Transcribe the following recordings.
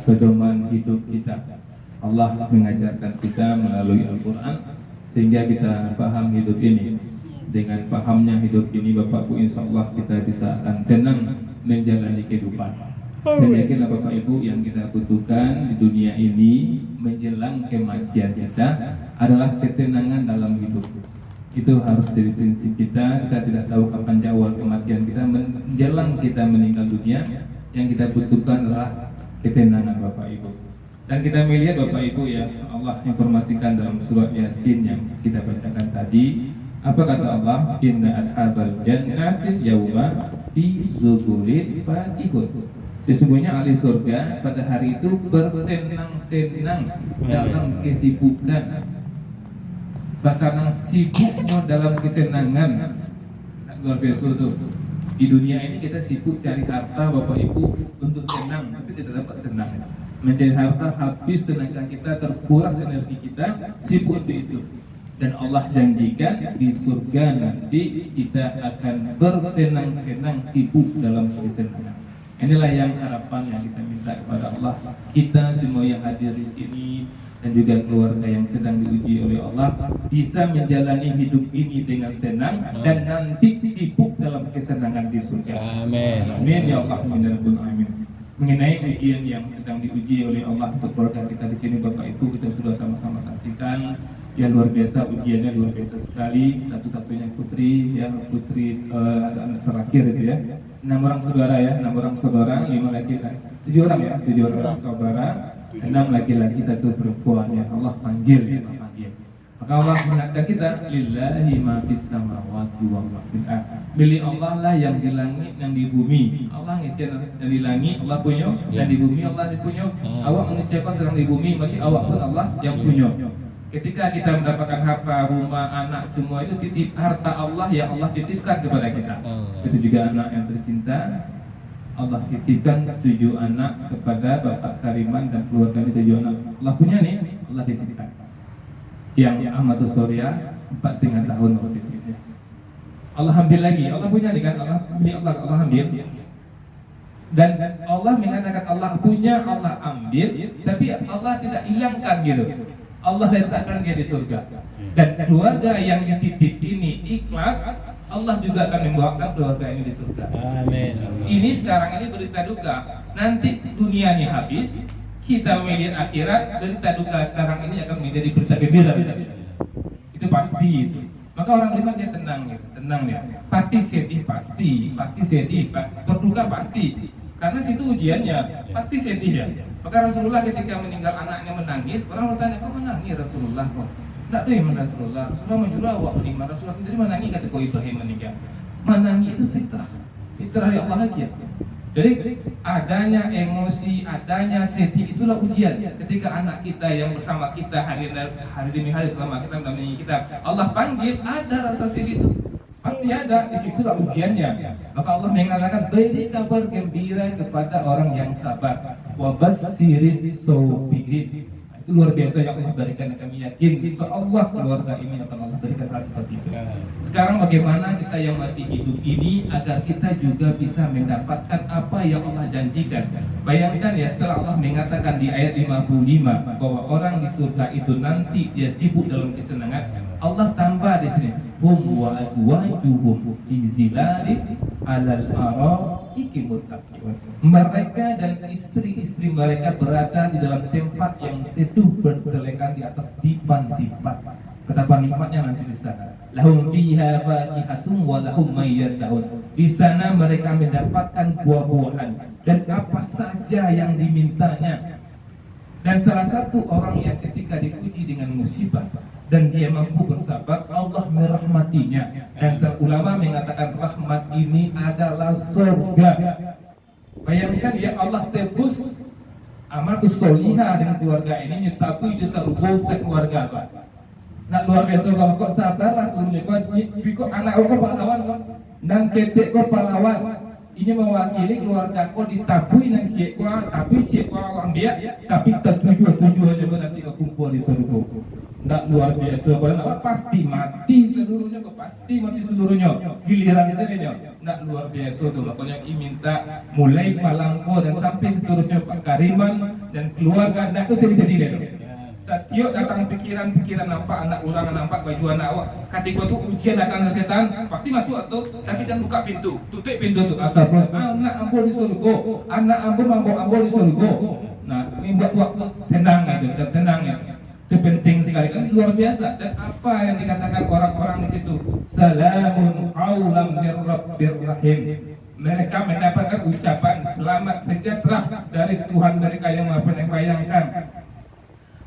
pedoman hidup kita. Allah mengajarkan kita melalui Al-Quran sehingga kita paham hidup ini. Dengan pahamnya hidup ini Bapak Ibu, insya Allah kita bisa akan tenang menjalani kehidupan. Dan yakinlah Bapak Ibu, yang kita butuhkan di dunia ini menjelang kematian kita adalah ketenangan dalam hidup. Itu harus jadi prinsip kita. Kita tidak tahu kapan jauh kematian kita. Menjelang kita meninggal dunia, yang kita butuhkan adalah ketenangan Bapak Ibu. Dan kita melihat Bapak Ibu, ya Allah informasikan dalam surat Yasin yang kita bacakan tadi. Apa kata Allah? Inna ashabal jannatil yawma fi zuburin fakihun. Sesungguhnya ahli surga pada hari itu bersenang-senang dalam kesibukan. Bersenang sibuknya dalam kesenangan. Luar biasa tuh. Di dunia ini kita sibuk cari harta Bapak Ibu untuk senang, tapi tidak dapat senang. Mencari harta habis tenaga kita, terkuras energi kita, sibuk untuk itu. Dan Allah janjikan di surga nanti kita akan bersenang-senang, sibuk dalam kesenangan. Inilah yang harapan yang kita minta kepada Allah. Kita semua yang hadir di sini dan juga keluarga yang sedang diuji oleh Allah bisa menjalani hidup ini dengan tenang dan nanti sibuk dalam kesenangan di surga. Amin. Amin ya Allah. Amin. Mengenai ujian yang sedang diuji oleh Allah untuk keluarga kita di sini Bapak Ibu, kita sudah sama-sama saksikan. Ya luar biasa, ujiannya luar biasa sekali. Satu-satunya putri, ya putri anak terakhir itu ya. 6 orang saudara ya, 6 orang saudara, 5 laki-laki, 7 orang ya, 7 orang saudara, 6 laki-laki, 1 perempuan ya. Allah panggil, ya Allah panggil. Maka Allah mengatakan kita, lillahi ma fis samawati wa ma fil ardh. Milik Allah lah yang di langit, yang di bumi. Allah ngecen yang di langit Allah punya, dan di bumi Allah punya. Awak manusia kau sedang di bumi, berarti awak pun Allah yang punya. Ketika kita mendapatkan harta, rumah, anak, semua itu titip harta Allah yang Allah titipkan kepada kita. Itu juga anak yang tercinta. Allah titipkan 7 anak kepada Bapak Kariman dan keluarga 7 anak. Allah punya nih, Allah titipkan. Yang Ahmadus Surya 4,5 tahun Allah titipnya. Allah ambil lagi, Allah punya nih kan, Allah ambil. Dan Allah mengatakan Allah punya, Allah ambil, tapi Allah tidak hilangkan gitu. Allah letakkan dia di surga. Dan keluarga yang dititip ini ikhlas, Allah juga akan membawakan keluarga ini di surga. Amin. Ini sekarang ini berita duka. Nanti dunia ini habis, kita melihat akhirat, berita duka sekarang ini akan menjadi berita gembira. Itu pasti itu. Maka orang beriman dia tenang ya, tenang ya. Pasti sedih, pasti sedih, berduka pasti. Karena situ ujiannya, pasti sedih ya. Maka Rasulullah ketika meninggal anaknya menangis, orang bertanya, kok menangis Rasulullah kok? Tidak tuh yang Rasulullah menjurah awak beriman. Rasulullah sendiri menangis kata kau Ibrahim meninggal. Menangis itu fitrah yang Allah aja. Jadi adanya emosi, adanya sedih itulah ujian. Ketika anak kita yang bersama kita hari demi hari selama kita mendampingi kita, Allah panggil, ada rasa sedih itu. Pasti ada, disitulah ujiannya. Maka Allah mengatakan, beri kabar gembira kepada orang yang sabar. Wa basyirish sabirin. Itu luar biasa yang Allah berikan, kami yakin insyaallah keluarga ini akan Allah berikan hal seperti itu. Sekarang bagaimana kita yang masih hidup ini agar kita juga bisa mendapatkan apa yang Allah janjikan. Bayangkan ya, setelah Allah mengatakan di ayat 55 bahwa orang di surga itu nanti dia sibuk dalam kesenangan, Allah tambah di sini, hum wa azwajuhum fi zilalin 'alal araiki muttaqin. Mereka dan istri-istri mereka berada di dalam tempat yang teduh bertelekan di atas dipan-dipan. Betapa nikmatnya nanti di sana. Lahum fiha fakihatun wa lahum ma yad'un. Di sana mereka mendapatkan buah-buahan dan apa saja yang dimintanya. Dan salah satu orang yang ketika diuji dengan musibah dan dia mampu bersabar, Allah merahmatinya. Dan ulama mengatakan rahmat ini adalah surga. Bayangkan ya, Allah tebus amatus solihah dengan keluarga ini, tapi itu sarubul keluarga apa? Nak luar biasa kalau kok sabarlah sebelumnya kok anak kok pahlawan kok dan ketek kok pahlawan. Ini mewakili keluarga kau ditabui dan cik kau, tapi cik kau orang dia, tapi tertuju aja nanti kau kumpul di surga. Nggak luar biasa, pasti mati seluruhnya, kau pasti mati seluruhnya. Giliran itu nih, nak luar biasa tuh. Makanya I minta mulai Palangko dan sampai seterusnya Pak Kariman dan keluarga nak tuh sedih-sedih deh. Setiap datang pikiran nampak anak orang, nampak baju anak awak. Ketika tu ujian datang dari setan, pasti masuk tuh. Tapi jangan buka pintu, tutup pintu tuh. Astagfirullah. Anak ambo di surga, anak ambo di surga. Nah, ini buat waktu tenang itu, dan tenang itu. Itu penting sekali kan, luar biasa. Dan apa yang dikatakan orang-orang di situ? Salamun qaulam mir rabbir rahim. Mereka mendapatkan ucapan selamat sejahtera dari Tuhan mereka yang Maha Penyayang.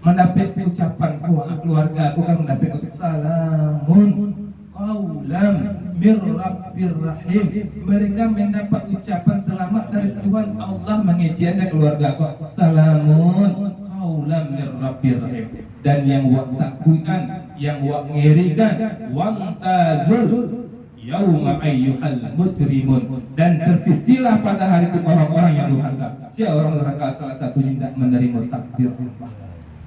Mendapat ucapan keluarga aku kan mendapat salamun qaulam mir rabbir rahim. Mereka mendapat ucapan selamat dari Tuhan Allah mengizinkan keluarga aku. Salamun qaulam mir rabbir rahim. Dan yang wak takutkan, yang wak ngerikan, wamtazul yauma ayyuhal mujrimun. Dan tersisilah pada hari itu orang-orang yang durhaka. Siapa orang durhaka? Salah satunya tidak menerima takdir.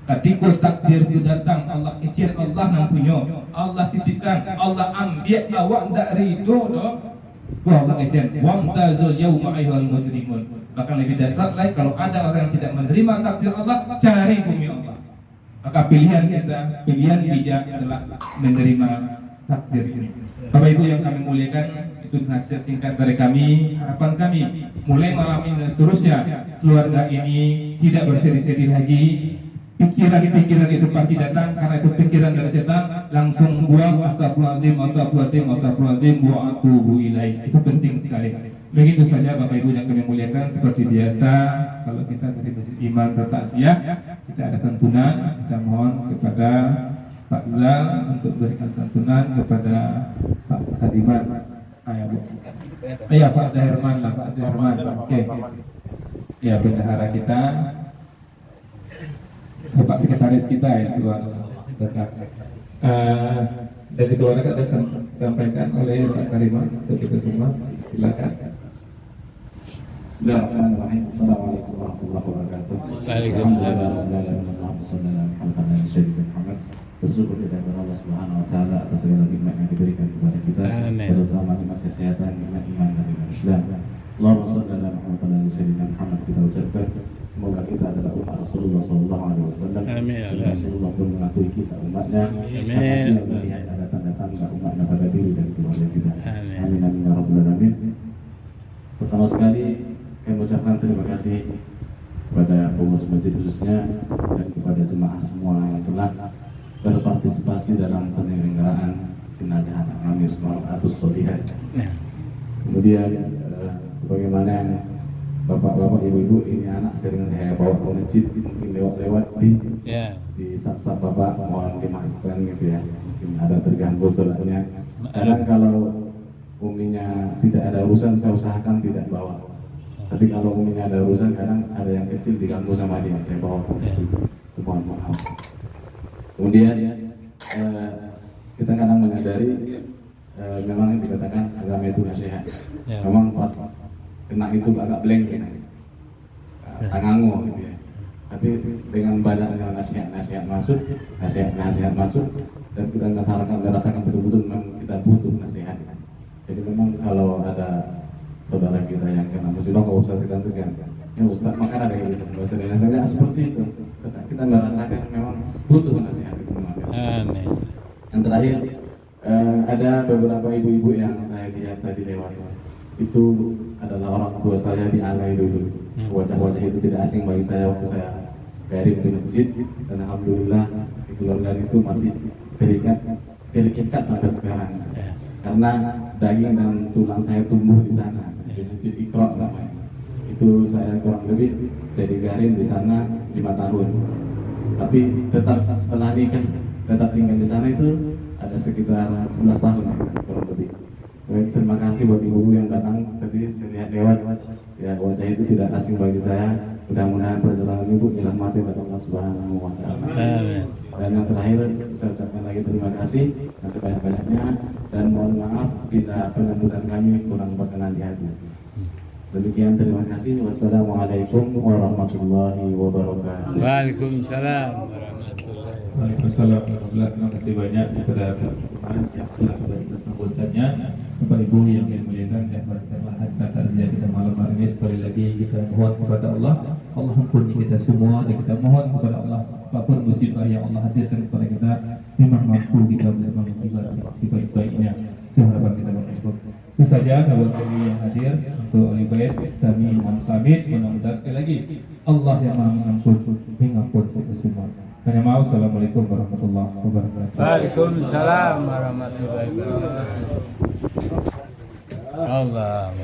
Ketika takdir itu datang, Allah kecil, Allah yang punya, Allah titipkan, Allah ambil awak tak ridho doh. Allah kecil. Wamtazul yauma ayyuhal mujrimun. Bahkan lebih dasar lagi, kalau ada orang yang tidak menerima takdir Allah, cari bumi Allah. Maka pilihan kita, pilihan bijak adalah menerima takdir ini. Bapak Ibu yang kami muliakan, itu nasihat singkat dari kami. Harapan kami mulai malam ini dan seterusnya, keluarga ini tidak berseri-seri lagi. Pikiran-pikiran itu pasti datang karena itu pikiran dari setan. Langsung buang astagfirullahaladzim, astagfirullahaladzim, astagfirullahaladzim, wa atubu ilaih. Itu penting sekali. Begitu saja Bapak Ibu yang kami muliakan. Seperti biasa, kalau kita dari Masjid Iman bertakziah, kita ada santunan. Kita mohon kepada Pak Zal untuk berikan santunan kepada Pak Kadiman. Pak Zahirman lah, Pak Zahirman. Oke. Ya, bendahara kita, Bapak Sekretaris kita ya, Tuan Berkat. Dari keluarga ada sampaikan oleh Pak Kariman untuk kita semua. Silakan. Bismillahirrahmanirrahim. Assalamualaikum warahmatullahi wabarakatuh. Waalaikumsalam. Bersyukur kita kepada Allah Subhanahu Wa Taala atas segala nikmat yang diberikan kepada kita, terutama nikmat kesehatan, nikmat iman dan nikmat Islam. Allahumma shalli ala Muhammad. Kita ucapkan semoga kita adalah umat Rasulullah Sallallahu Alaihi Wasallam. Rasulullah pun mengakui kita umatnya. Amin. Melihat ada tanda-tanda umatnya pada diri dan keluarga kita. Amin amin ya rabbal alamin. Pertama sekali kami mengucapkan terima kasih kepada pengurus masjid khususnya dan kepada jemaah semua yang telah berpartisipasi dalam penyelenggaraan jenazah anak kami Ismatus Solihat. Kemudian sebagaimana bapak-bapak, ibu-ibu, ini anak sering saya bawa ke masjid, mungkin lewat-lewat di sap-sap bapak, mohon dimaafkan gitu ya, mungkin ada terganggu soalnya. Kadang kalau uminya tidak ada urusan, saya usahakan tidak bawa. Tapi kalau uminya ada urusan, kadang ada yang kecil diganggu sama dia, saya bawa ke masjid. Mohon maaf. Kemudian kita kadang menyadari memang yang dikatakan agama itu nasihat. Memang pas kena itu agak blank ya, tangangu gitu ya. Tapi dengan banyaknya nasihat masuk, nasihat masuk, dan kita merasakan betul-betul memang kita butuh nasihat. Jadi memang kalau ada saudara kita yang kena musibah, nggak usah segan-segan. Ya Ustaz, makan ada yang gitu, bahasa Indonesia nggak seperti itu. Kita nggak rasakan memang butuh nasihat itu memang. Amin. Yang terakhir, ada beberapa ibu-ibu yang saya lihat tadi lewat. Itu adalah orang tua saya di Alai dulu. Wajah-wajah itu tidak asing bagi saya waktu saya kirim di masjid. Dan alhamdulillah di keluarga itu masih terikat sampai sekarang. Karena daging dan tulang saya tumbuh di sana. Di masjid Iqra namanya. Itu saya kurang lebih jadi garim di sana 5 tahun. Tapi tetap setelah nikah, tetap tinggal di sana itu ada sekitar 11 tahun kurang lebih. Terima kasih buat ibu-ibu yang datang tadi, saya lihat lewat ya, wajah itu tidak asing bagi saya. Mudah-mudahan perjalanan ibu dirahmati oleh Allah Subhanahu Wa Taala. Dan yang terakhir saya ucapkan lagi terima kasih yang sebanyak-banyaknya dan mohon maaf bila penyambutan kami kurang berkenan di hati. Demikian, terima kasih. Wassalamualaikum warahmatullahi wabarakatuh. Waalaikumsalam warahmatullahi wabarakatuh. Waalaikumsalam warahmatullahi wabarakatuh. Terima kasih banyak kepada teman yang sudah memberikan sambutannya. Bapak Ibu yang dimuliakan dan berterima kasih kita malam hari ini, sekali lagi kita mohon kepada Allah, Allah ampuni kita semua, dan kita mohon kepada Allah apapun musibah yang Allah hadirkan kepada kita, memang mampu kita menerima musibah sebaik-baiknya. Itu harapan kita Bapak Ibu. Itu saja kawan kami yang hadir untuk ahli bait kami mohon pamit. Mudah-mudahan sekali lagi Allah yang Maha Mengampun mengampun kita semua. Hanya mau. Assalamualaikum warahmatullahi wabarakatuh. Waalaikumsalam warahmatullahi wabarakatuh. Allah.